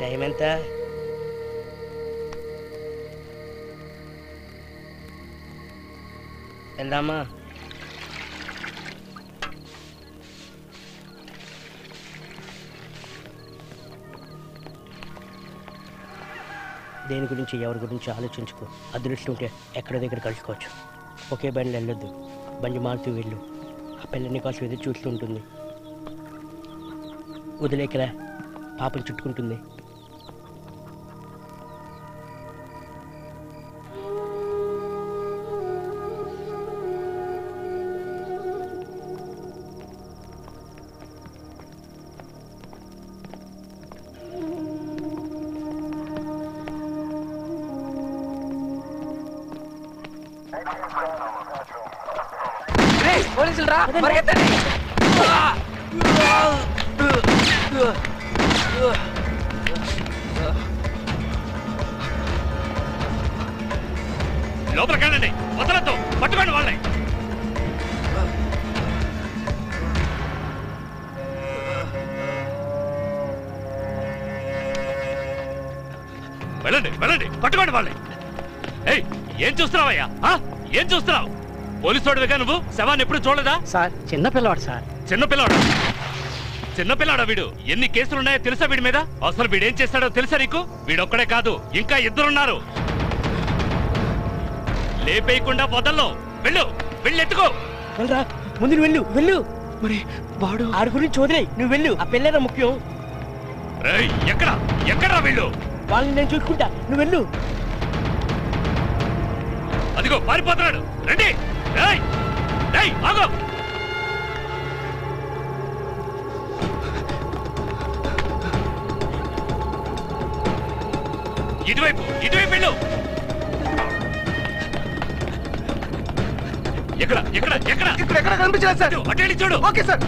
Time ఎంత? వెళ్దామా? దేని గురించి ఎవరి గురించి ఆలోచించుకో. అదృష్టం ఉంటే ఎక్కడో దగ్గర కలుసుకోవచ్చు. ఒకే బండి వెళ్ళొద్దు, బండి మారుతూ వెళ్ళు. ఆ పిల్లని కోసం ఎదురు చూస్తూ ఉంటుంది. వదిలేకరా, పాపం చుట్టుకుంటుంది. పోలీసులు రా, పరిగెత్తండి. లోపలికి వెళ్ళండి, వదలొద్దు, పట్టుకోండి వాళ్ళని. వెళ్ళండి వెళ్ళండి, పట్టుకోండి వాళ్ళని. ఏయ్, ఏం చూస్తున్నావయ్యా? ఏం చూస్తున్నావు? పోలీసు వాడివిగా నువ్వు? శవాన్ని ఎప్పుడు చూడలేదా? Sir చిన్నపిల్లవాడు sir. చిన్నపిల్లవాడు? చిన్నపిల్లాడా వీడు? ఎన్ని కేసులున్నాయో తెలుసా వీడి మీద? అసలు వీడేం చేస్తాడో తెలుసా నీకు? వీడొక్కడే కాదు, ఇంకా ఇద్దరున్నారు. లేపేయకుండా వదల్లో. వెళ్ళు, వెళ్ళెత్తుకో. వెళ్ళరా, ముందు నువ్వు వెళ్ళు. వెళ్ళు. మరి వాడు ఆడి గురించి వదిలే, నువ్వు వెళ్ళు. ఆ పిల్లరా ముఖ్యం. ఎక్కడా ఎక్కడా వెళ్ళు? వాళ్ళని నేను చూసుకుంటా, నువ్వు వెళ్ళు. అదిగో పారిపోతున్నాడు, రండి. ఆగో. ఇటువైపు ఇటువైపు వెళ్ళు. ఎక్కడ ఎక్కడ ఎక్కడ ఇక్కడ ఎక్కడ కనిపించలేదు సార్. అటు వెళ్ళి చూడు. Okay sir.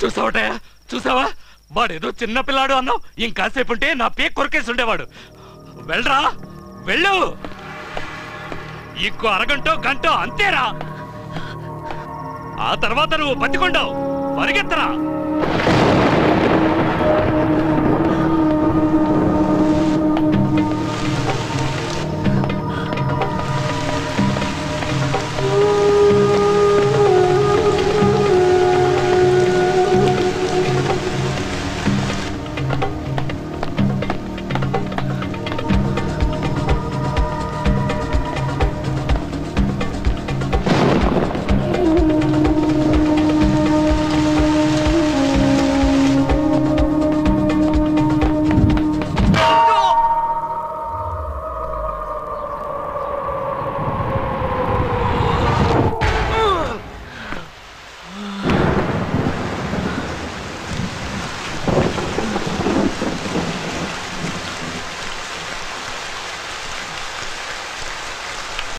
చూసావటయా, చూసావా? వాడేదో చిన్నపిల్లాడు అన్నావు, ఇంకాసేపు ఉంటే నా పేక్ కొరికేసి ఉండేవాడు. వెళ్ళరా, వెళ్ళు. ఇంకో అరగంటో గంటో అంతేరా. ఆ తర్వాత నువ్వు బతికొండావు. పరిగెత్తరా.